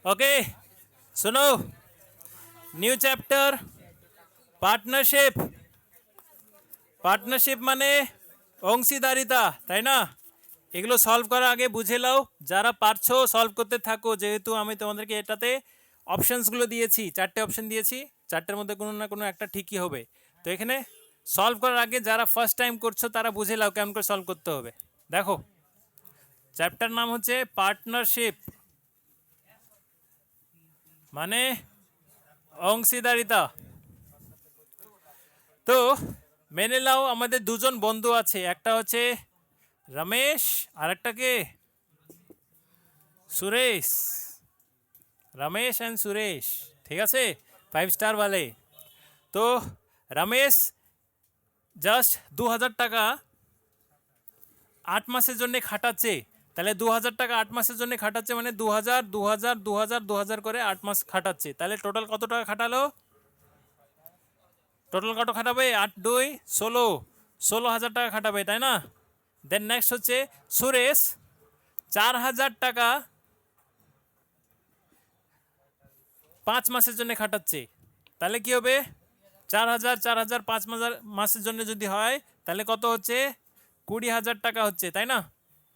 Okay सुनो new chapter partnership partnership মানে অংশীদারিতা তাই না এগুলো সলভ করার আগে বুঝে নাও যারা পারছো সলভ করতে থাকো যেহেতু আমি তোমাদেরকে এটাতে অপশনসগুলো দিয়েছি চারটে অপশন দিয়েছি চারটের মধ্যে কোনো না কোনো একটা ঠিকই হবে তো এখানে সলভ করার আগে যারা ফার্স্ট টাইম করছো তারা বুঝে নাও কেমন করে সলভ করতে হবে দেখো চ্যাপ্টার নাম হচ্ছে পার্টনারশিপ মানে অংশীদারিতা তো মেনে নাও আমাদের দুজন বন্ধু আছে একটা হচ্ছে রমেশ আর একটা কে সুরেশ रमेश एंड सुरेश ठीक है 5 स्टार वाले तो रमेश জাস্ট 2000 টাকা 8 মাসের জন্য খাটাচ্ছে তাহলে 2000 টাকা 8 মাসের জন্য খাটাচ্ছে মানে 2000 2000 2000 2000 করে 8 মাস খাটাচ্ছে তাহলে টোটাল কত টাকা খাটালো টোটাল কত খাটাবে 8 2 16 16000 টাকা খাটাবে তাই না দেন নেক্সট হচ্ছে সুরেশ 4000 টাকা 5 মাসের জন্য খাটাচ্ছে তাহলে কি হবে 4000 4000 5 মাসের জন্য যদি হয় তাহলে কত হচ্ছে 20000 টাকা হচ্ছে তাই না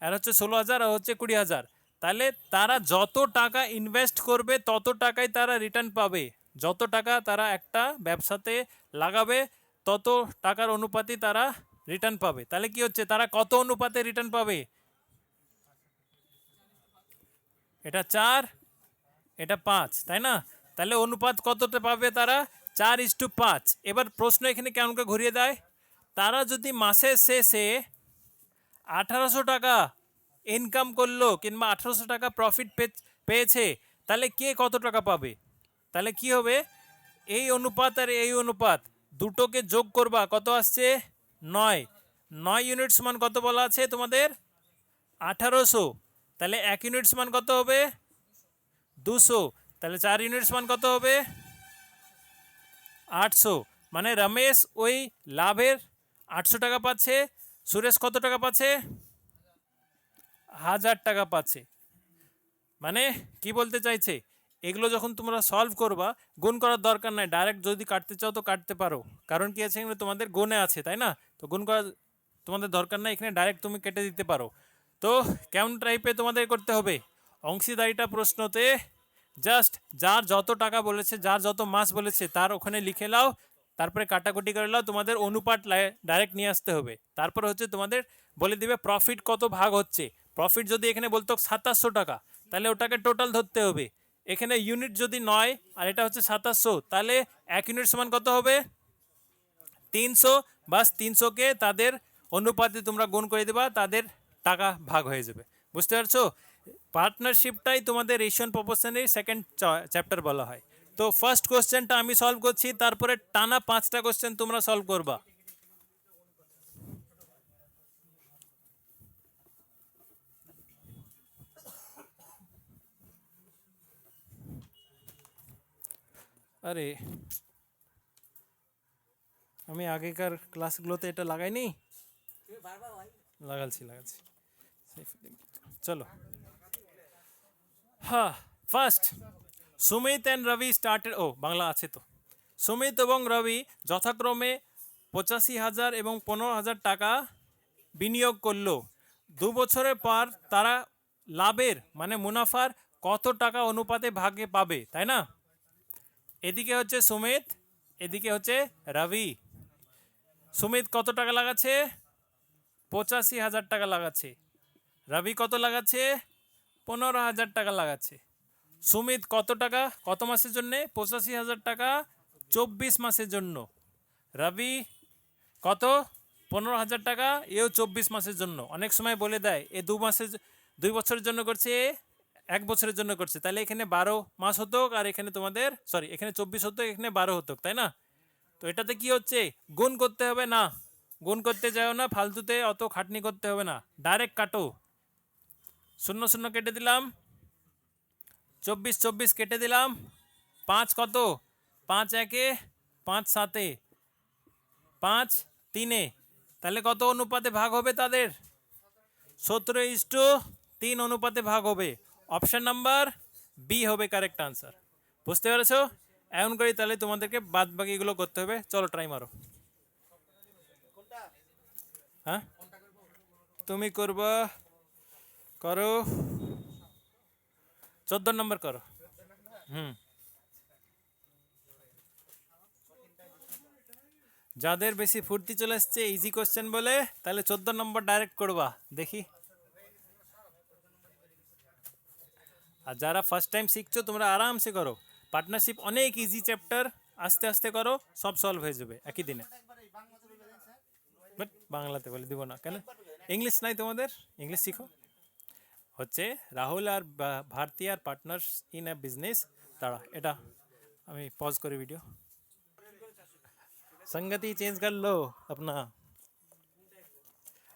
আর হচ্ছে 16000 আর হচ্ছে 20000 তাহলে তারা যত টাকা ইনভেস্ট করবে তত টাকাই তারা রিটার্ন পাবে যত টাকা তারা একটা ব্যবসাতে লাগাবে তত টাকার অনুপাতে তারা রিটার্ন পাবে তাহলে কি হচ্ছে তারা কত অনুপাতে রিটার্ন পাবে এটা 4 এটা 5 তাই না তাহলে অনুপাত কতটা পাবে তারা 4:5 এবার প্রশ্ন এখানে কেমন করে ঘুরিয়ে দেয় তারা যদি মাসের শেষে 1800 টাকা ইনকাম করলো কিংবা 1800 টাকা প্রফিট পেয়েছে তাহলে কে কত টাকা পাবে তাহলে কি হবে এই অনুপাত আর এই অনুপাত দুটোকে যোগ করবা কত আসছে 9 ইউনিট সমান কত বলা আছে তোমাদের 1800 তাহলে 1 ইউনিট সমান কত হবে 200 তাহলে 4 ইউনিট সমান কত হবে 800 মানে রমেশ ওই লাভের 800 টাকা পাচ্ছে সুরেশ কত টাকা পাচ্ছে 1000 টাকা পাচ্ছে মানে কি বলতে চাইছে এগুলো যখন তোমরা সলভ করবা গুণ করার দরকার নাই ডাইরেক্ট যদি কাটতে চাও তো কাটতে পারো কারণ কি আছে এখানে তোমাদের গুণে আছে তাই না তো গুণ করা তোমাদের দরকার নাই এখানে ডাইরেক্ট তুমি কেটে দিতে পারো তো কেমন টাইপে তোমাদের করতে হবে অংশীদারিটা প্রশ্নতে জাস্ট যার যত টাকা বলেছে যার যত মাস বলেছে তার ওখানে লিখে নাও তারপরে কাটাকুটি করে নাও তোমাদের অনুপাত ডাইরেক্ট নিয়ে আসতে হবে তারপর হচ্ছে তোমাদের বলে দিবে প্রফিট কত ভাগ হচ্ছে প্রফিট যদি এখানে বলতো 2700 টাকা তাহলে ওটাকে টোটাল ধরতে হবে এখানে ইউনিট যদি 9 আর এটা হচ্ছে 2700 তাহলে 1 ইউনিট সমান কত হবে 300 বাস 300কে তাদের অনুপাতে তোমরা গুণ করে দেবা তাদের টাকা ভাগ হয়ে যাবে বুঝতে পারছো পার্টনারশিপটাই তোমাদের রেশিও প্রপোর্শনের সেকেন্ড চ্যাপ্টার বলা হয় তো ফার্স্ট কোশ্চেনটা আমি সলভ করছি তারপরে টানা 5টা কোশ্চেন তোমরা সলভ করবা আরে আমি আগেকার ক্লাসগুলোতে এটা লাগাইনি লাগাচ্ছি চলো হ্যাঁ first Sumit and Ravi started ও বাংলা আছে তো সুমিত এবং রবি যথাক্রমে 85,000 এবং 15,000 টাকা বিনিয়োগ করলো 2 বছরের পর তারা লাভের মানে মুনাফার কত টাকা অনুপাতে ভাগে পাবে তাই না এদিকে হচ্ছে সুমিত এদিকে হচ্ছে রবি সুমিত কত টাকা লাগাচ্ছে 85,000 টাকা লাগাচ্ছে রবি কত লাগাচ্ছে 15,000 টাকা লাগাচ্ছে সুমিত কত টাকা কত মাসের জন্য 85,000 টাকা 24 মাসের জন্য রবি কত 15,000 টাকা এও 24 মাসের জন্য অনেক সময় বলে দেয় এ 2 বছরের জন্য করছে 1 বছরের জন্য করছে তাহলে এখানে 12 মাস হতো আর এখানে তোমাদের সরি এখানে 24 হতো এখানে 12 হতো তাই না তো এটাতে কি হচ্ছে গুণ করতে হবে না গুণ করতে যাও না ফালতুতে অত খাটনি করতে হবে না ডাইরেক্ট কাটো 0 0 কেটে দিলাম 24 24 কেটে দিলাম 5 কত 5 1 5 7 5 3 তাহলে কত অনুপাতে ভাগ হবে তাদের 17:3 অনুপাতে ভাগ হবে অপশন নাম্বার বি হবে কারেক্ট আনসার। বুঝতে পেরেছো? এমন করি তাহলে তোমাদেরকে বাদ বাকিগুলো করতে হবে। চলো ট্রাই মারো। হ্যাঁ তুমি করবা, করো 14 নম্বর করো। যাদের বেশি ফুর্তি চলে আসছে ইজি কোশ্চেন বলে, তাহলে 14 নম্বর ডাইরেক্ট করবা দেখি। আর যারা ফার্স্ট টাইম শিখছো তোমরা আরামসে করো। পার্টনারশিপ অনেক ইজি চ্যাপ্টার, আস্তে আস্তে করো, সব সলভ হয়ে যাবে একই দিনে। বাট বাংলাতে বলে দিব না কেন? ইংলিশ নাই তোমাদের? ইংলিশ শিখো। হচ্ছে রাহুল আর ভারতী আর পার্টনার্স ইন এ বিজনেস। দাঁড়া, এটা আমি পজ করি ভিডিও। संगति चेंज कर लो अपना।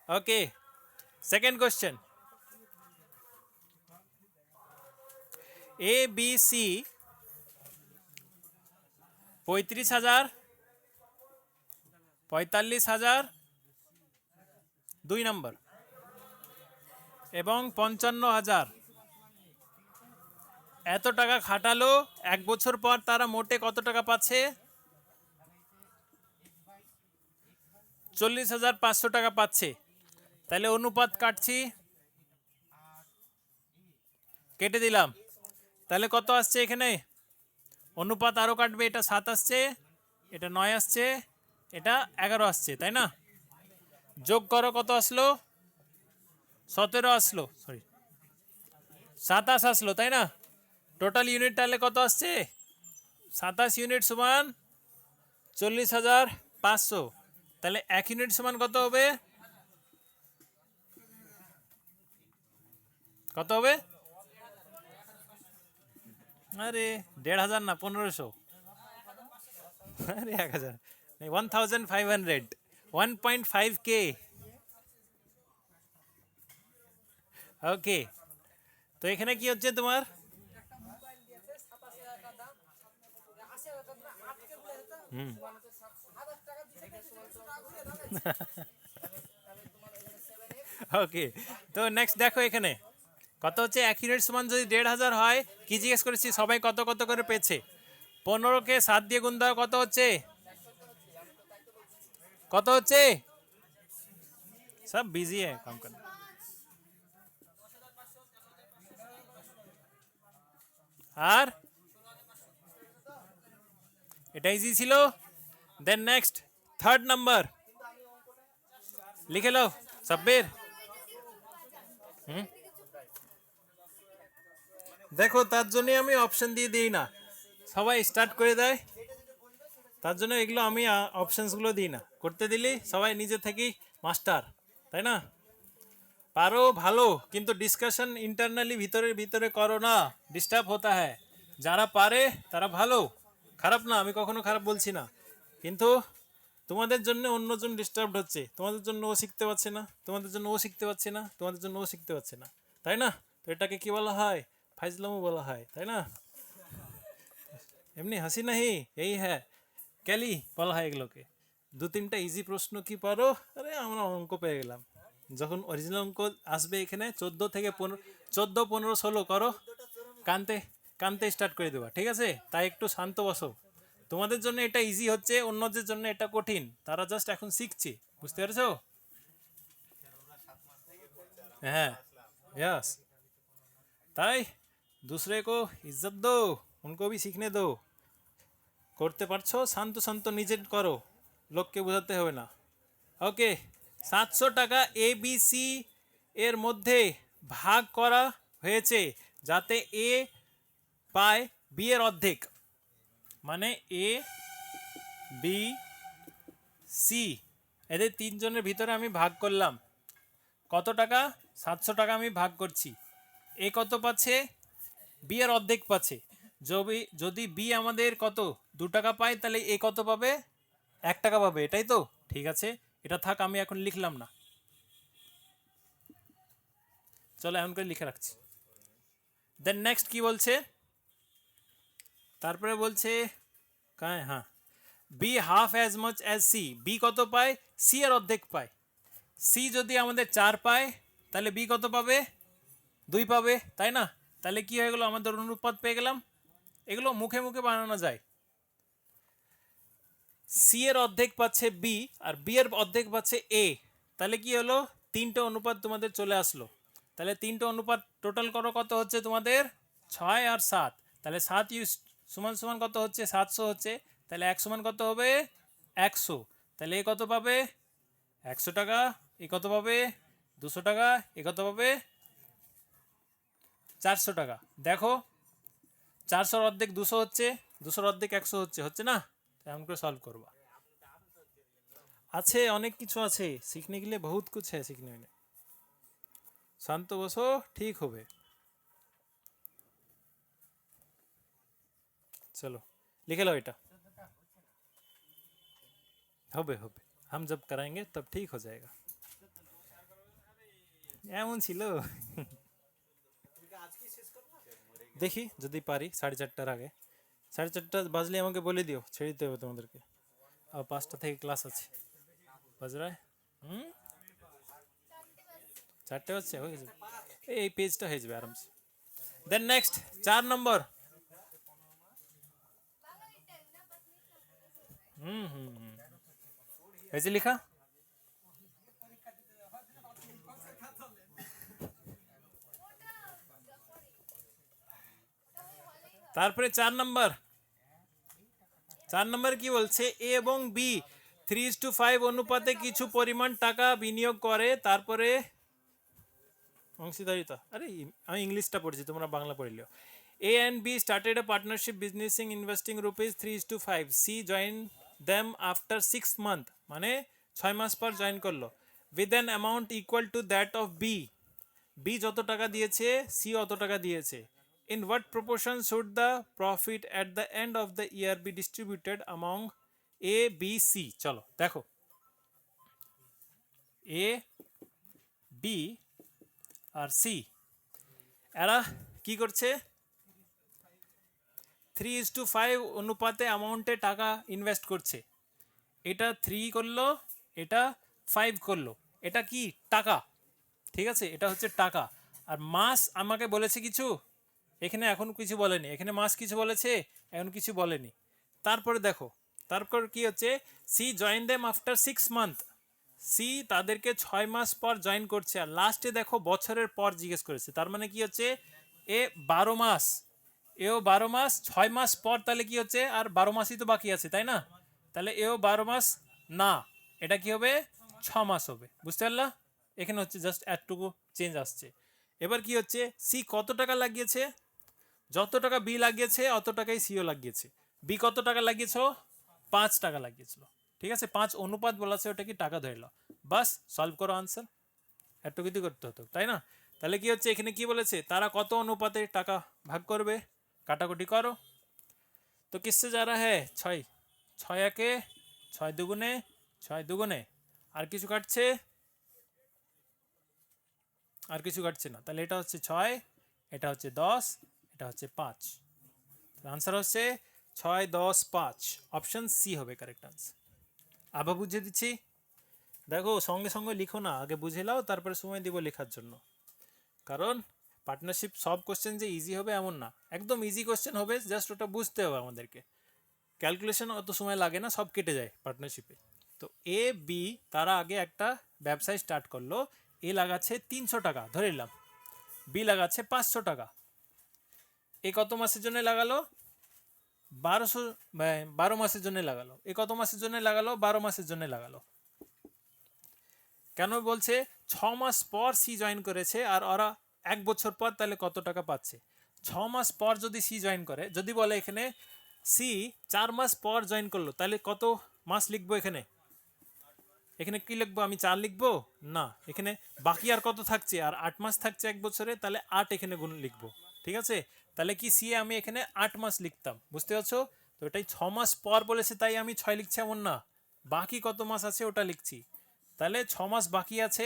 Okay, second question. A B C 35,000, 45,000 2 নম্বর এবং 55,000 এত টাকা খাটালো, এক বছর পর তারা মোটে কত টাকা পাচ্ছে? 40,500 টাকা পাচ্ছে। তাহলে অনুপাত কাটছি, কেটে দিলাম। তাহলে কত আসছে এখানে? অনুপাত আরও কাটবে, এটা 7 আসছে, এটা 9 আসছে, এটা 11 আসছে, তাই না? যোগ করো, কত আসলো? 17 আসলো, সরি 27 আসলো, তাই না? টোটাল ইউনিট তাহলে কত আসছে? 27 ইউনিট সমান 40,500। তাহলে 1 ইউনিট সমান কত হবে? কত হবে? আরে 1,500 না, 1,500। আরে 1,000 नहीं, 1,500, 1.5K। ওকে, তো এখানে কি হচ্ছে তোমার? ওকে, তো নেক্সট দেখো এখানে কত হচ্ছে। 1 ইউনিট সমান যদি 1,500 হয়, কি জিজ্ঞেস করেছি সবাই কত কত করে পেয়েছে? 15কে 7 দিয়ে গুণ দাও, কত হচ্ছে? কত হচ্ছে? সব বিজি है काम करने। আর এটা ইজি ছিল। দেন নেক্সট থার্ড নাম্বার লিখে নাও সাব্বির। দেখো তার জন্য আমি অপশন দিয়ে দিই না, সবাই স্টার্ট করে দেয়, তার জন্য এগুলো আমি অপশনসগুলো দিই না। করতে দিলি সবাই নিজে থেকেই মাস্টার, তাই না? পারো ভালো, কিন্তু ডিসকাশন ইন্টারনালি ভিতরে ভিতরে করো না, ডিস্টার্ব হতা হ্যায়। যারা পারে তারা ভালো, খারাপ না, আমি কখনো খারাপ বলছি না, কিন্তু তোমাদের জন্য অন্যজন ডিস্টার্ব হচ্ছে, তোমাদের জন্য ও শিখতে পারছে না, তোমাদের জন্য ও শিখতে পারছে না, তোমাদের জন্য ও শিখতে পারছে না, তাই না? তো এটাকে কি বলা হয়? ফাইজলামও বলা হয়, তাই না? এমনি হাসি নাহি, এই হ্যাঁ ক্যালি বলা হয় এগুলোকে। 2-3টা ইজি প্রশ্ন কি পারো? আরে আমরা অঙ্ক পেয়ে গেলাম। যখন অরিজিনাল অঙ্ক আসবে এখানে 14 থেকে 15, 14, 15, 16 করো, কানতে কানতে স্টার্ট করে দেবা, ঠিক আছে? তাই একটু শান্ত বসো। তোমাদের জন্য এটা ইজি হচ্ছে, অন্যদের জন্য এটা কঠিন, তারা জাস্ট এখন শিখছে, বুঝতে পেরেছো? হ্যাঁ, यस, তাই दूसरे को इज्जत दो, उनको भी सीखने दो। করতে পারছো, শান্ত শান্ত নিজে করো, লোককে বোঝাতে হবে না। ওকে, 700 টাকা এ বি সি এর মধ্যে ভাগ করা হয়েছে যাতে এ পায় বি এর অর্ধেক। মানে এ বি সি এদের তিনজনের ভিতরে আমি ভাগ করলাম। কত টাকা? 700 টাকা আমি ভাগ করছি। এ কত পাচ্ছে? বি এর অর্ধেক পাচ্ছে। যদি বি আমাদের কত 2 টাকা পায়, তাহলে এ কত পাবে? 1 টাকা পাবে, এটাই তো? ঠিক আছে, এটা থাক, আমি এখন লিখলাম না, চলো এমন করে লিখে রাখছি। দেন নেক্সট কি বলছে? তারপরে বলছে কায়, হ্যাঁ, B half as much as C. B কত পায়? সি এর অর্ধেক পায়। সি যদি আমাদের 4 পায়, তাহলে বি কত পাবে? 2 পাবে, তাই না? তাহলে কি হয়ে গেল, আমাদের অনুপাত পেয়ে গেলাম। এগুলো মুখে মুখে বানানো যায়। সি এর অর্ধেক পাচ্ছে বি, আর বি এর অর্ধেক পাচ্ছে এ। তাহলে কি হলো, তিনটে অনুপাত তোমাদের চলে আসলো। তাহলে তিনটে অনুপাত টোটাল করো, কত হচ্ছে তোমাদের 6 আর 7। তাহলে 7 ইউজ সমান সমান কত হচ্ছে 700 হচ্ছে। তাহলে 1 সমান কত হবে 100। তাহলে এ কত পাবে 100 টাকা, এ কত পাবে 200 টাকা, এ কত পাবে 400 টাকা। দেখো 400 অর্ধেক 200 হচ্ছে, 200 অর্ধেক 100 হচ্ছে, হচ্ছে না? এমন করে সলভ করবা। আছে অনেক কিছু আছে, सीखने के लिए बहुत कुछ है सीखने में। শান্ত বসো, ঠিক হবে। চলো লিখে लो এটা। হবে হবে, हम जब कराएंगे तब ठीक हो जाएगा। এমন ছিল। দেখি যদি পারি 4:30টার আগে। 4:30 বাজলে আমাকে বলে দিও, ছেড়ে দিতে হবে তোমাদেরকে। আর 5টা থেকে ক্লাস আছে। বাজ রা है? 4টে হচ্ছে, হয়ে যাবে। এই পেজটা হয়ে যাবে আরামসে। দেন নেক্সট 4 নম্বর। হয়েছে লেখা? তারপরে 4 নম্বর। 4 নম্বর কি বলছে, এ এবং বি 3:5 অনুপাতে কিছু পরিমাণ টাকা বিনিয়োগ করে, তারপরে অংশীদারিতা। আরে আমি ইংলিশটা পড়ছি, তোমরা বাংলা পড়িলেও। A and B started a partnership বিজনেসিং investing rupees 3:5। C join them after 6 month, মানে 6 মাস পর জয়েন করলো, with an amount equal to that of B. B যত টাকা দিয়েছে সি অত টাকা দিয়েছে। In what proportion should the profit at the end of the year B distributed among A B C? চলো দেখো, এ বি আর সি এরা কি করছে, 3:5 অনুপাতে অ্যামাউন্টে টাকা ইনভেস্ট করছে। এটা 3 করলো, এটা 5 করলো। এটা কি টাকা, ঠিক আছে, এটা হচ্ছে টাকা। আর মাস আমাকে বলেছে কিছু, এখানে এখন কিছু বলেনি। এখানে মাস কিছু বলেছে, এখন কিছু বলেনি। তারপরে দেখো, তারপর কি হচ্ছে, C join them after 6 month. C তাদেরকে 6 মাস পর জয়েন করছে। আর লাস্টে দেখো বছরের পর জিজ্ঞেস করেছে, তার মানে কি হচ্ছে, এ 12 মাস, এও 12 মাস, 6 মাস পর তাহলে কি হচ্ছে, আর 12 মাসই তো বাকি আছে, তাই না? তাহলে এও 12 মাস না, এটা কি হবে 6 মাস হবে। বুঝতে পারলা? এখানে হচ্ছে জাস্ট এতটুকু চেঞ্জ আসছে। এবার কি হচ্ছে, সি কত টাকা লাগিয়েছে, যত টাকা বি লাগিয়েছে অত টাকাই সিও লাগিয়েছে। বি কত টাকা লাগিয়েছ, 5 টাকা লাগিয়েছিল, ঠিক আছে। 5 অনুপাত বলা আছে, ওটা কি টাকা ধরে নাও। বাস সলভ করো আনসার। এত কিছু করতে হতো, তাই না? তাহলে কি হচ্ছে, এখানে কি বলেছে, তারা কত অনুপাতে টাকা ভাগ করবে, কাটাকুটি করো। তো কিসে যা রা হ্যাঁ 6, 6 একে 6 দুগুণে 6 দুগুণে, আর কিছু কাটছে, আর কিছু কাটছে না। তাহলে এটা হচ্ছে 6, এটা হচ্ছে 10, এটা হচ্ছে 5। আনসার হচ্ছে 6, 10, 5। অপশন সি হবে কারেক্ট আনসার। আবার বুঝিয়ে দিচ্ছি, দেখো সঙ্গে সঙ্গে লিখো না, আগে বুঝে নাও, তারপরে সময় দিব লেখার জন্য। কারণ পার্টনারশিপ সব কোশ্চেন যে ইজি হবে এমন না, একদম ইজি কোশ্চেন হবে, জাস্ট ওটা বুঝতে হবে আমাদেরকে। ক্যালকুলেশন অত সময় লাগে না, সব কেটে যায় পার্টনারশিপে। তো এ বি তারা আগে একটা ব্যবসায় স্টার্ট করলো। এ লাগাচ্ছে 300 টাকা ধরে নিলাম, বি লাগাচ্ছে 500 টাকা। এ কত মাসের জন্য লাগালো, 12 মাসের জন্য লাগালো। এ কত মাসের জন্য লাগালো, 12 মাসের জন্য লাগালো। কেন বলছে, 6 মাস পর সি জয়েন করেছে, আর ওরা 1 বছর পর, তাহলে কত টাকা পাচ্ছে। 6 মাস পর যদি সি জয়েন করে, যদি বলে এখানে সি 4 মাস পর জয়েন করলো, তাহলে কত মাস লিখবো এখানে, এখানে কি লিখবো, আমি 4 লিখবো না, এখানে বাকি আর কত থাকছে, আর 8 মাস থাকছে 1 বছরে, তাহলে 8 এখানে গুণ লিখবো, ঠিক আছে। তাহলে কি সি আমি এখানে 8 মাস লিখতাম, বুঝতে পারছো? তো এটাই 6 মাস পর বলেছে, তাই আমি 6 লিখছি এমন না, বাকি কত মাস আছে ওটা লিখছি। তাহলে 6 মাস বাকি আছে।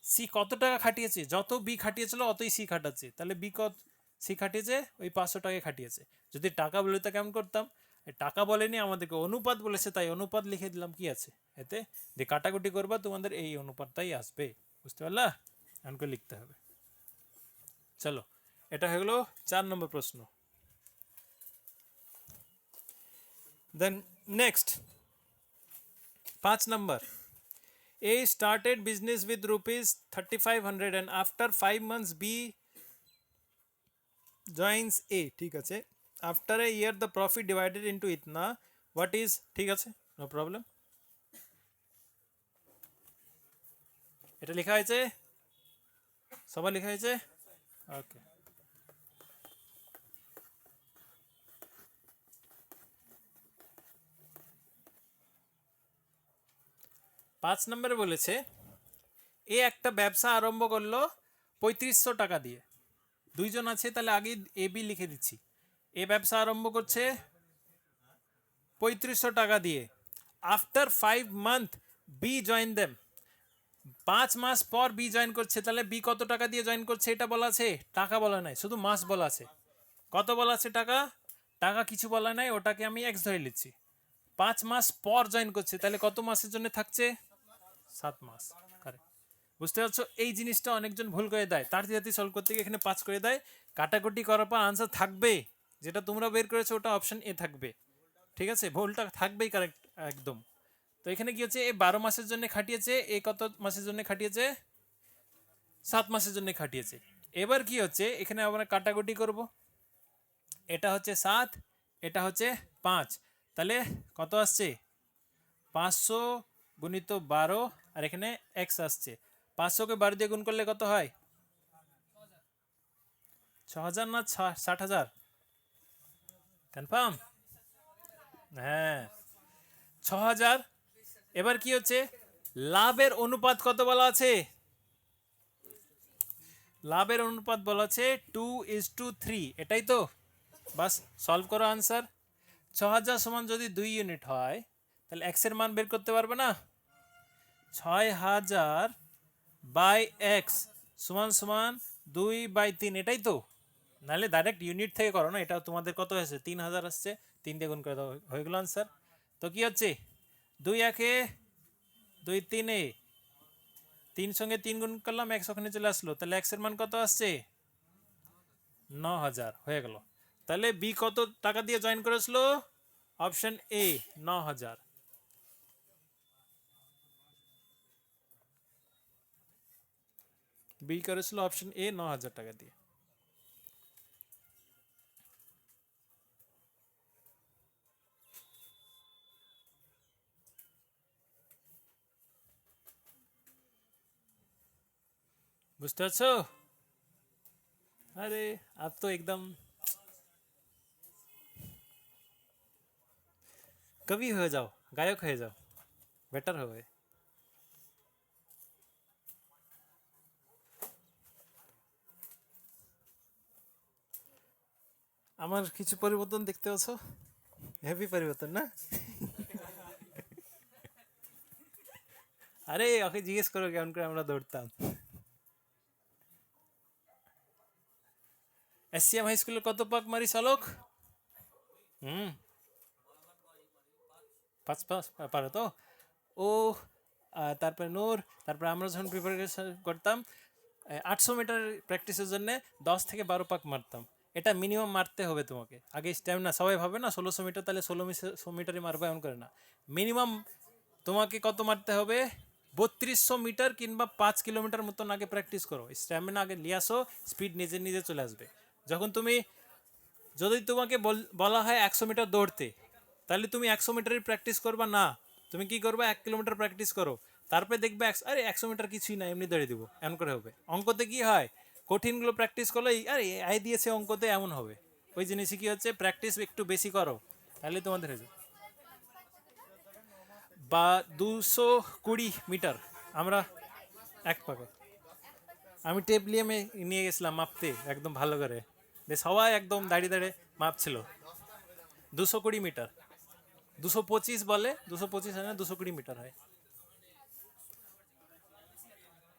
সি কত টাকা খাটিয়েছে, যত বি খাটিয়েছিল অতই সি খাটাচ্ছে, তাহলে বি কত সি খাটিয়েছে, ওই 500 টাকা খাটিয়েছে। যদি টাকা বলে তো কেমন করতাম, টাকা বলেনি, আমাদেরকে অনুপাত বলেছে, তাই অনুপাত লিখে দিলাম। কি আছে এতে, যে কাটাকুটি করবা তোমাদের এই অনুপাতটাই আসবে, বুঝতে পারলা? এমন করে লিখতে হবে। চলো এটা হয়ে গেল 4 নম্বর প্রশ্ন। দেন নেক্সট 5 নম্বর, A started business with rupees 3500 and after 5 months B joins A, ঠিক আছে। after a year the profit divided into itna, what is, ঠিক আছে, no problem। এটা লেখা হয়েছে, সবাই লেখা হয়েছে, ওকে। 5 নম্বরে বলেছে এ একটা ব্যবসা আরম্ভ করলো 3500 টাকা দিয়ে। দুইজন আছে, তাহলে আগে এ বি লিখে দিচ্ছি। এ ব্যবসা আরম্ভ করছে 3500 টাকা দিয়ে। After 5 month B join them, 5 মাস পর বি জয়েন করছে। তাহলে বি কত টাকা দিয়ে জয়েন করছে এটা বলা আছে, টাকা বলা নাই, শুধু মাস বলা আছে। কত বলা আছে? টাকা। টাকা কিছু বলা নাই, ওটাকে আমি এক্স ধরে নিচ্ছি। 5 মাস পর জয়েন করছে, তাহলে কত মাসের জন্য থাকছে? 7 মাস। কারেক্ট। বুঝতে পারছো? এই জিনিসটা অনেকজন ভুল করে দেয়, তার জাতি সলভ করতে গিয়ে এখানে 5 করে দেয়। কাটাকুটি করার পর আনসার থাকবে, যেটা তোমরা বের করেছো ওটা অপশন এ থাকবে, ঠিক আছে? ভুলটা থাকবেই, কারেক্ট একদম। তো এখানে কি হচ্ছে, এ 12 মাসের জন্য খাটিয়েছে, এ কত মাসের জন্য খাটিয়েছে? 7 মাসের জন্য খাটিয়েছে। এবার কি হচ্ছে, এখানে আমরা কাটাকুটি করব। এটা হচ্ছে 7, এটা হচ্ছে 5, তাহলে কত আসছে? 500 গুণিত 12, আর এখানে এক্স আসছে। 500কে 12 দিয়ে গুণ করলে কত হয়? 6000 না 60,000? কনফার্ম? হ্যাঁ, 6000। এবার কি হচ্ছে, লাভের অনুপাত কত বলা আছে? লাভের অনুপাত বলা আছে 2:3, এটাই তো। বাস সলভ করো আনসার। 6000 সমান যদি 2 ইউনিট হয়, তাহলে এক্স এর মান বের করতে পারবে না? 6000 বাই এক্স সমান সমান 2/3, এটাই তো। নাহলে ডাইরেক্ট ইউনিট থেকে করো না, এটা তোমাদের কত হয়েছে? 3000 আসছে, 3 দিয়ে গুণ করে দাও, হয়ে গেল আনসার। তো কি হচ্ছে, 2 1 2 3, 3 সঙ্গে 3 গুণ করলাম, এক্স ওখানে চলে আসলো, তাহলে এক্স এর মান কত আসছে? 9000, হয়ে গেল। তাহলে বি কত টাকা দিয়ে জয়েন করেছিল? Option A 9000। বি করেছিল অপশন এ 9000 টাকা দিয়ে। বুঝতে পারছো? আরে আপ তো একদম কবি হয়ে যাও, গায়ক হয়ে যাও, বেটার হবে। আমার কিছু পরিবর্তন দেখতে পাচ্ছ? হেভি পরিবর্তন না? আরে ওকে জিজ্ঞেস করো কেমন করে আমরা দৌড়তাম। এসসিএম হাই স্কুলের কত পাক মারি চালক? হুম, 5 পারো তো? ও, তারপরে নূর, তারপরে আমরা যখন প্রিপারেশন করতাম 800 মিটার প্র্যাকটিসের জন্য 10 থেকে 12 পাক মারতাম। এটা মিনিমাম মারতে হবে তোমাকে। আগে স্ট্যামিনা, সবাই ভাবে না 1600 মিটার, তাহলে 1600 মিটারই মারবো, এমন করে না। মিনিমাম তোমাকে কত মারতে হবে? 3200 মিটার কিংবা 5 কিলোমিটার মতন আগে প্র্যাকটিস করো। স্ট্যামিনা আগে নিয়ে আসো, স্পিড নিজে নিজে চলে আসবে। যখন তুমি, যদি তোমাকে বলা হয় 100 মিটার দৌড়তে, তাহলে তুমি 100 মিটারই প্র্যাকটিস করবা না, তুমি কি করবা? 1 কিলোমিটার প্র্যাকটিস করো, তারপরে দেখবে আরে 100 মিটার কিছুই না, এমনি দৌড়ে দেবো, এমন করে হবে। অঙ্কতে কি হয়, কঠিনগুলো প্র্যাকটিস করলে আরে আয় দিয়েছে অঙ্কতে, এমন হবে। ওই জিনিসই কি হচ্ছে, প্র্যাকটিস একটু বেশি করো, তাহলে তোমাদের হয়ে যাবে। বা 220 মিটার আমরা এক পাকে, আমি টেপ নিয়ে গেছিলাম মাপতে একদম ভালো করে, সবাই একদম দাঁড়িয়ে দাঁড়িয়ে মাপছিল। 220 মিটার, 225 বলে, 225 হয় না, 220 মিটার হয়।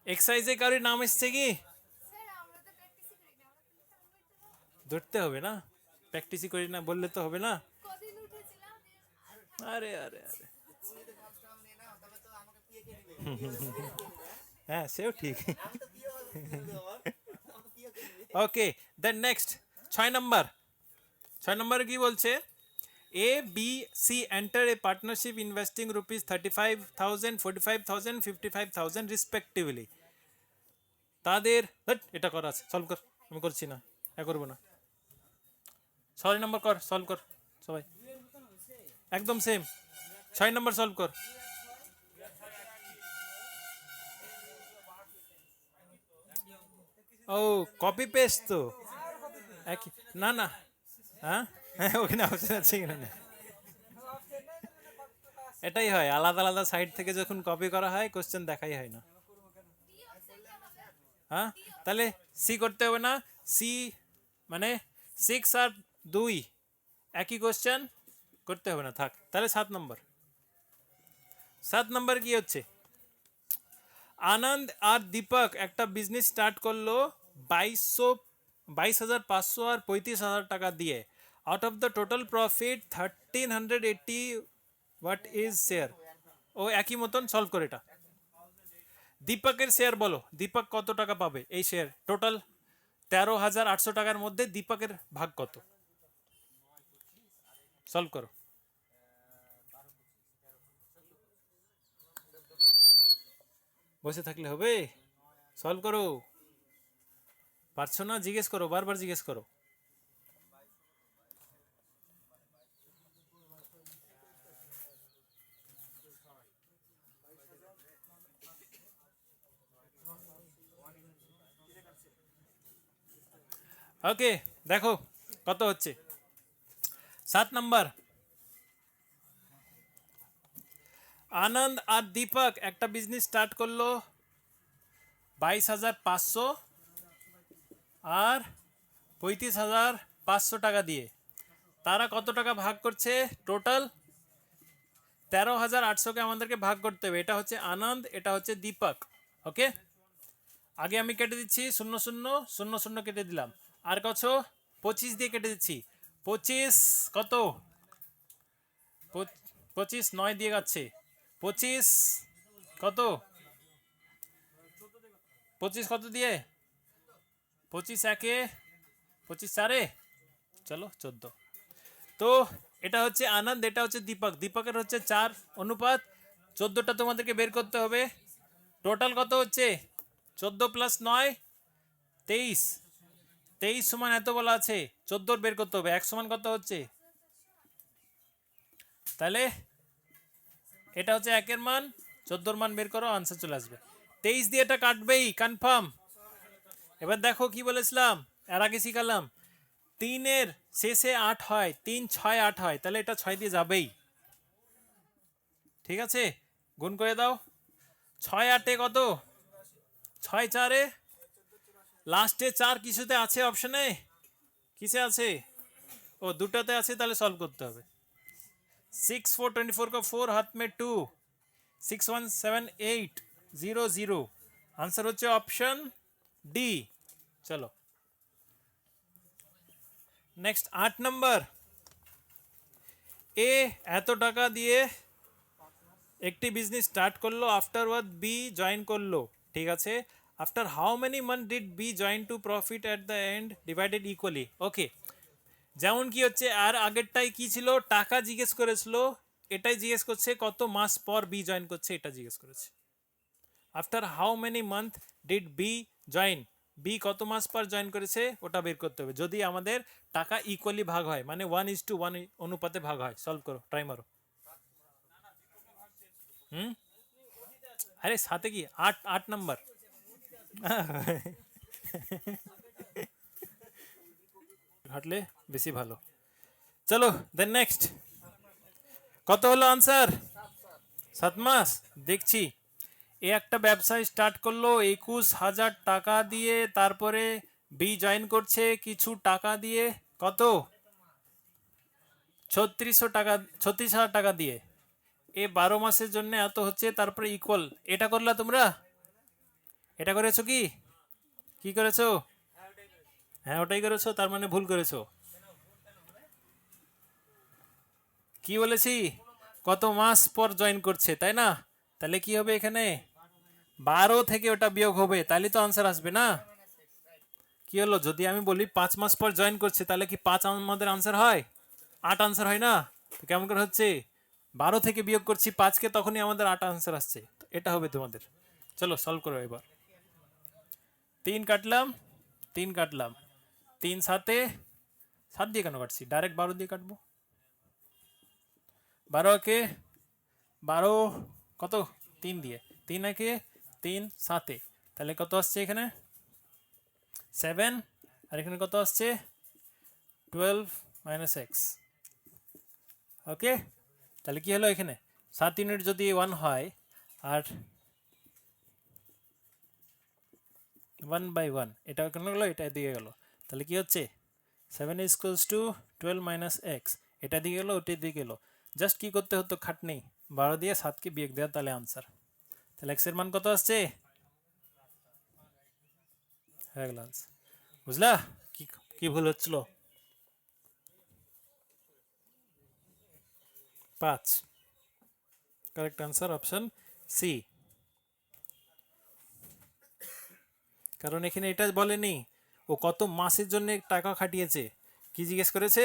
এক্সারসাইজে কারোর নাম এসছে কি? ধরতে হবে না, প্র্যাকটিসই করি না বললে তো হবে না। আরে আরে আরে, হ্যাঁ সেও ঠিক। ওকে, দেন নেক্সট 6 নম্বর। 6 নম্বরে কি বলছে? A B C enter a partnership investing ₹35,000, 45,000, 55,000 respectively. তাদের এটা করা আছে, সলভ কর। আমি করছি না, করবো না। 6 নম্বর কর, সলভ কর সবাই, একদম সেম। 6 নম্বর সলভ কর। ও কপি পেস্ট তো একই, না না, হ্যাঁ হ্যাঁ ওখানে অপশন আছে কিনা না, এটাই হয়, আলাদা আলাদা সাইড থেকে যখন কপি করা হয় কোশ্চেন দেখাই হয় না। হ্যাঁ, তাহলে সি করতে হবে না। সি মানে 6 আর 2 একই কোশ্চেন, করতে হবে না, থাক। তাহলে 7 নম্বর। 7 নম্বর কি হচ্ছে? আনন্দ আর দীপক একটা বিজনেস স্টার্ট করলো 22,500 আর 35,000 টাকা দিয়ে। Out of the total profit 1,380 what is share. ও একই মতন সলভ করে এটা। দীপকের শেয়ার বলো, দীপক কত টাকা পাবে এই শেয়ার? টোটাল 13,800 টাকার মধ্যে দীপকের ভাগ কত? সলভ করো। বসে থাকলে হবে? সলভ করো। পারছো না জিজ্ঞেস করো, বারবার জিজ্ঞেস করো। ওকে, দেখো কত হচ্ছে। 7 নম্বর, আনন্দ আর দীপক একটা বিজনেস স্টার্ট করলো 22,500 আর 35,500 টাকা দিয়ে। তারা কত টাকা ভাগ করছে? টোটাল 13,800কে আমাদেরকে ভাগ করতে হবে। এটা হচ্ছে আনন্দ, এটা হচ্ছে দীপক। ওকে, আগে আমি কেটে দিচ্ছি 0 0 0 0 কেটে দিলাম। আর কত? 25 দিয়ে কেটে দিচ্ছি। 25 কত? 25 9 দিয়ে যাচ্ছে। 25 কত? 25 কত দিয়ে? 25 একে, 25 চারে, চলো 14। তো এটা হচ্ছে আনন্দ, এটা হচ্ছে দীপক। দীপকের হচ্ছে 4:14টা তোমাদেরকে বের করতে হবে। টোটাল কত হচ্ছে? 14 + 9 23। 23 সমান এত বলা আছে, 14 বের করতে হবে। 1 সমান কত হচ্ছে? তাহলে এটা হচ্ছে 1-এর মান, 14-র মান বের করো, আনসার চলে আসবে। 23 দিয়ে এটা কাটবেই, কনফার্ম। এবার দেখো কি বলেছিলাম, এর আগে শিখালাম 3-এর শেষে 8 হয়, 3 6 8 হয়, তাহলে এটা 6 দিয়ে যাবেই। ঠিক আছে, গুণ করে দাও। 6 8-এ কত? 6 4-এ লাস্টে 4 কিছুতে আছে অপশনে? কিসে আছে? ও দুটোতে আছে, তাহলে সলভ করতে হবে। 6 4 24 को 4 हाथ में 2, 6 1 7 8 0 0। आंसर হচ্ছে অপশন ডি। চলো নেক্সট 8 নম্বর। এ এত টাকা দিয়ে একটি বিজনেস স্টার্ট করলো, আফটারওয়ার্ড বি জয়েন করলো। ঠিক আছে, after how many month did B join to profit at the end divided equally. Okay, যেমন কি হচ্ছে, আর আগেরটাই কি ছিল? টাকা জিজ্ঞেস করেছিল, এটাই জিজ্ঞেস করছে কত মাস পর বি জয়েন করছে, এটা জিজ্ঞেস করেছে। After how many month did B join, B কত মাস পর জয়েন করেছে ওটা বের করতে হবে। যদি আমাদের টাকা ইকুয়ালি ভাগ হয়, মানে 1:1 অনুপাতে ভাগ হয়। সলভ করো, ট্রাই মারো। আরে সাথে কি 8 8 নম্বর। হাঁটলে বেশি ভালো। চলো দেন নেক্সট। কত হলো আনসার? 7 মাস। দেখছি, এ একটা ব্যবসা স্টার্ট করলো 21,000 টাকা দিয়ে, তারপরে বি জয়েন করছে কিছু টাকা দিয়ে, কত? 3600 টাকা, 36,000 টাকা দিয়ে। এ 12 মাসের জন্য এত হচ্ছে, তারপরে ইকুয়াল। এটা করলা তোমরা? এটা করেছো কি? কি করেছো? হ্যাঁ ওটাই করেছো, তার মানে ভুল করেছো। কি বলেছি? কত মাস পর জয়েন করছে, তাই না? তাহলে কি হবে এখানে? 12 থেকে ওটা বিয়োগ হবে, তাহলে তো আনসার আসবে না। কি হলো, যদি আমি বলি 5 মাস পর জয়েন করছে তাহলে কি 5 আমাদের আনসার হয়? 8 আনসার হয় না? তো কেমন করে হচ্ছে? 12 থেকে বিয়োগ করছি 5কে, তখনই আমাদের 8 আনসার আসছে। তো এটা হবে তোমাদের। চলো সলভ করো এবার। 3 কাটলাম, 3 কাটলাম, 3 7 7 দিয়ে কেন কাটছি, ডাইরেক্ট 12 দিয়ে কাটবো। 12 একে 12 কত, 3 দিয়ে, 3 একে 3 7, তাহলে কত আসছে এখানে 7, আর এখানে কত আসছে 12 মাইনাস এক্স। ওকে, তাহলে কি হলো এখানে 7 ইউনিট যদি 1 হয় আর 1/1 এটা কেন গেলো, এটা দিয়ে গেল, তাহলে কি হচ্ছে 7 ইকুয়ালস টু 12 মাইনাস এক্স, এটা দিয়ে গেলো ওটা দিয়ে গেলো, জাস্ট কি করতে হতো, খাটনি 12 দিয়ে 7কে বিয়োগ দেওয়া, তাহলে আনসার। তাহলে এক্স এর মান কত আসছে, হয়ে গেল আনসার। বুঝলা কি কি ভুল হচ্ছিল? 5, কারেক্ট আনসার অপশন সি। কারণ এখানে এটা বলেনি ও কত মাসের জন্য টাকা খাটিয়েছে, কি জিজ্ঞেস করেছে,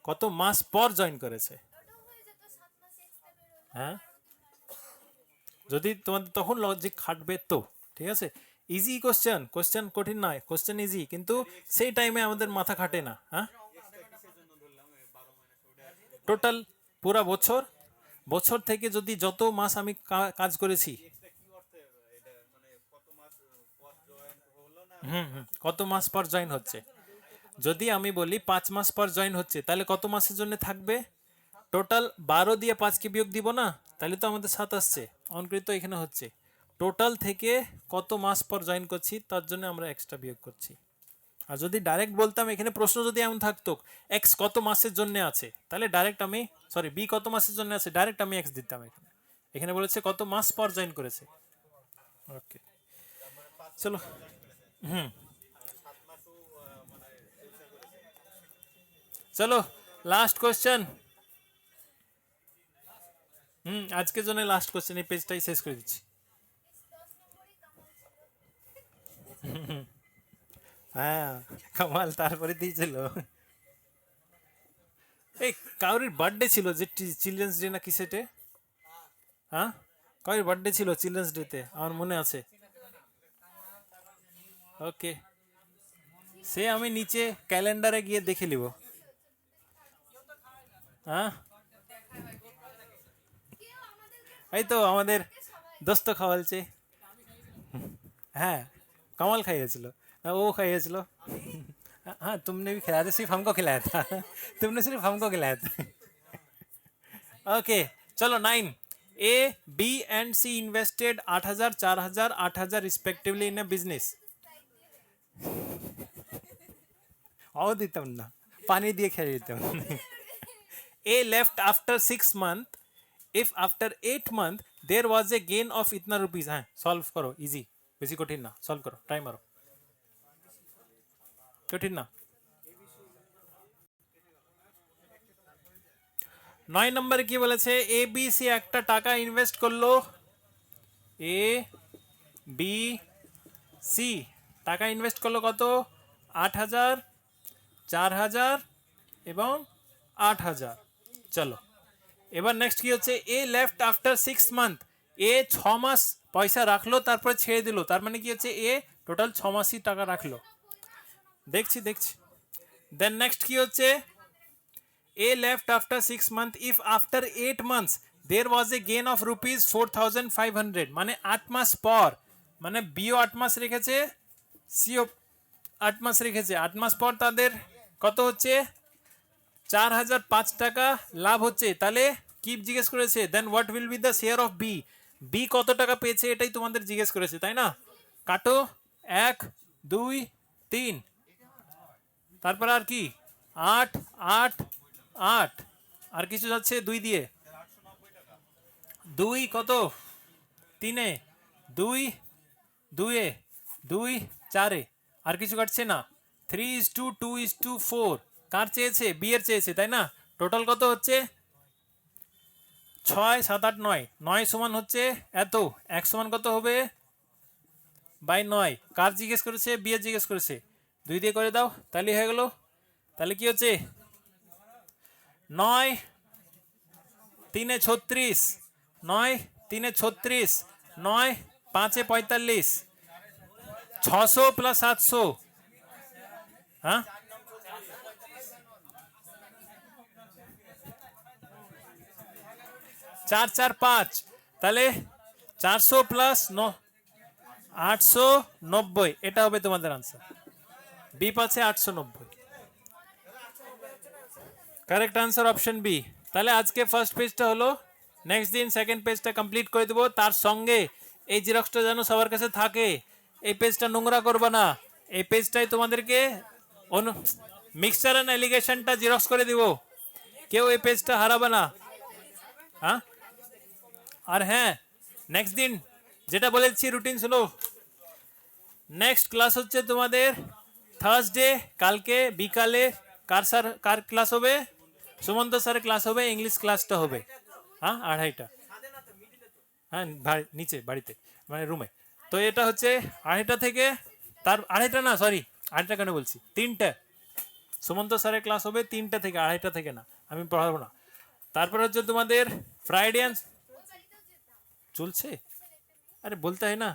কত মাস পর জয়েন করেছে। হ্যাঁ, যদি তোমাদের তখন লজিক খাটবে তো ঠিক আছে। ইজি কোশ্চেন, কোশ্চেন কঠিন নয়, কোশ্চেন ইজি, কিন্তু সেই টাইমে আমাদের মাথা খাটে না। হ্যাঁ, টোটাল পুরা বছর, বছর থেকে যদি যত মাস আমি কাজ করেছি, কত মাস পর জয়েন হচ্ছে। যদি আমি বলি 5 মাস পর জয়েন হচ্ছে, তাহলে কত মাসের জন্য থাকবে, টোটাল 12 দিয়ে 5কে বিয়োগ দিব না, তাহলে তো আমাদের 7 আসছে, অঙ্কিত এখানে হচ্ছে টোটাল থেকে কত মাস পর জয়েন করছি, তার জন্য আমরা এক্সট্রা বিয়োগ করছি। আর যদি ডাইরেক্ট বলতাম, এখানে প্রশ্ন যদি এমন থাকতো এক্স কত মাসের জন্য আছে, তাহলে ডাইরেক্ট আমি, সরি বি কত মাসের জন্য আছে, ডাইরেক্ট আমি এক্স দিতাম। এখানে এখানে বলেছে কত মাস পর জয়েন করেছে। ওকে, চলো। হুম, চলো লাস্ট কোশ্চেন। আজকের জন্য লাস্ট কোশ্চেন, এই পেজটাই শেষ করে দিচ্ছি। হ্যাঁ, কামাল তারপরে দিয়েছিল। এই কারোর বার্থডে ছিল, যে চিলড্রেন্স ডে না কি সেটে, হ্যাঁ কারোর বার্থডে ছিল চিলড্রেন্স ডেতে, আমার মনে আছে। ওকে, সে আমি নিচে ক্যালেন্ডারে গিয়ে দেখে নিব। হ্যাঁ, এই তো আমাদের দোস্ত খাওয়ালছে। হ্যাঁ, कमाल खाइएছিল, वो खाइएছিল। हाँ, तुमने भी खिलाया था, सिर्फ हमको खिलाया था। तुमने सिर्फ हमको खिलाया था। ओके, चलो 9, A B and C invested 8,000 4,000 8,000 respectively in a business. और দিতাম না, পানি দিয়ে খেয়ে দিতাম। A left after 6 months. If after 8 months there was a gain of इतना रुपीज, हाँ सॉल्व करो, इजी, বেশি কঠিন না, সলভ করো, টাইম মারো, কঠিন না। 9 নম্বরে কি বলেছে, এ বি সি একটা টাকা ইনভেস্ট করলো, এ বি সি টাকা ইনভেস্ট করলো কত, 8,000 4,000 এবং 8,000। চলো এবার নেক্সট কি হচ্ছে, এ লেফট আফটার 6 মান্থ, এ 6 মাস পয়সা রাখলো তারপরে ছেড়ে দিল, তার মানে কি হচ্ছে এ টোটাল 6 মাসই টাকা রাখলো। দেখছি দেখছি। দেন নেক্সট কি হচ্ছে, A left after 6 month, if after 8 months there was a gain of rupees 4,500, মানে 8 মাস পর, মানে বিও 8 মাস রেখেছে, সিও 8 মাস রেখেছে, 8 মাস পর তাদের কত হচ্ছে 4,005 টাকা লাভ হচ্ছে। তাহলে কি জিজ্ঞেস করেছে, then what will be the share of B, B কত টাকা পেয়েছে এটাই তোমাদের জিজ্ঞেস করেছে, তাই না। কাটো, 1 2 3, তারপর আর কি 8 8 8, আর কিছু যাচ্ছে 2 দিয়ে, 2 কত 3-এ, 2 2-এ, 2 4-এ, আর কিছু কাটছে না, 3:2:4, কার চেয়েছে, বি এর চেয়েছে, তাই না। টোটাল কত হচ্ছে 6 7 8 9, 9 সমান হচ্ছে এত, 1 সমান কত হবে বাই 9, কার জিজ্ঞেস করেছে, বি এর জিজ্ঞেস করেছে, 2 দিয়ে করে দাও, তাহলে হয়ে গেল। তাহলে কি হচ্ছে 9 3 36, 9 3 36, 9 5 45, 600 প্লাস 700, হ্যাঁ 4 4 5, তাহলে 400 প্লাস 890, এটা হবে তোমাদের আনসার। বি পাচ্ছে 890, কারেক্ট আনসার অপশন বি। তাহলে আজকে ফার্স্ট পেজটা হলো, নেক্সট দিন সেকেন্ড পেজটা কমপ্লিট করে দেবো। তার সঙ্গে এই জেরক্সটা যেন সবার কাছে থাকে, এই পেজটা নোংরা করবে না, এই পেজটাই তোমাদেরকে মিক্সচার অ্যান্ড অ্যালিগেশনটা জেরক্স করে দিব, কেউ এই পেজটা হারাবে না। হ্যাঁ, আর হ্যাঁ নেক্সট দিন যেটা বলেছি রুটিন শুনো, নেক্সট ক্লাস হচ্ছে তোমাদের থার্সডে, কালকে বিকালে কার ক্লাস হবে? সুমন্ত স্যারের ক্লাস হবে, ইংলিশ ক্লাসটা হবে হ্যাঁ 2:30টা, হ্যাঁ নিচে বাড়িতে মানে রুমে। তো এটা হচ্ছে 2:30টা থেকে, তার 2:30টা না, সরি 2:30টা কেন বলছি, 3টে সুমন্ত স্যারের ক্লাস হবে, 3টা থেকে, 2:30টা থেকে না, আমি পড়াবো না। তারপর হচ্ছে তোমাদের ফ্রাইডে চলছে, আরে বলতে হয় না।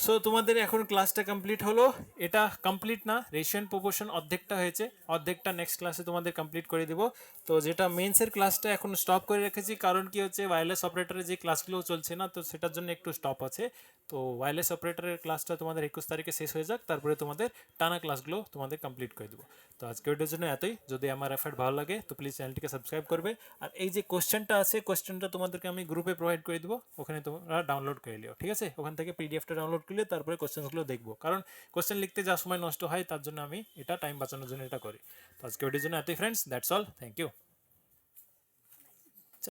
সো তোমাদের এখন ক্লাসটা কমপ্লিট হলো, এটা কমপ্লিট না, রেশিও এন্ড প্রপোর্শন অর্ধেকটা হয়েছে, অর্ধেকটা নেক্সট ক্লাসে তোমাদের কমপ্লিট করে দেবো। তো যেটা মেন্সের ক্লাসটা এখন স্টপ করে রেখেছি, কারণ কি হচ্ছে ওয়্যারলেস অপারেটরের যে ক্লাসগুলো চলছে না, তো সেটার জন্য একটু স্টপ আছে। তো ওয়্যারলেস অপারেটরের ক্লাসটা তোমাদের 21 তারিখে শেষ হয়ে যাক, তারপরে তোমাদের টানা ক্লাসগুলো তোমাদের কমপ্লিট করে দেবো। তো আজকে ভিডিওর জন্য এতই। যদি আমার এফার্ট ভালো লাগে তো প্লিজ চ্যানেলটিকে সাবস্ক্রাইব করবে, আর এই যে কোশ্চেনটা আছে, কোশ্চেনটা তোমাদেরকে আমি গ্রুপে প্রোভাইড করে দেবো, ওখানে তোমরা ডাউনলোড করে নিও, ঠিক আছে? ওখান থেকে পিডিএফটা ডাউনলোড করলে তারপরে কোশ্চেনগুলো দেখবো, কারণ কোশ্চেন লিখতে যা সময় নষ্ট হয় তার জন্য আমি এটা টাইম বাঁচানোর জন্য এটা করি। তো আজকে ভিডিওর জন্য এতই friends, that's all, thank you.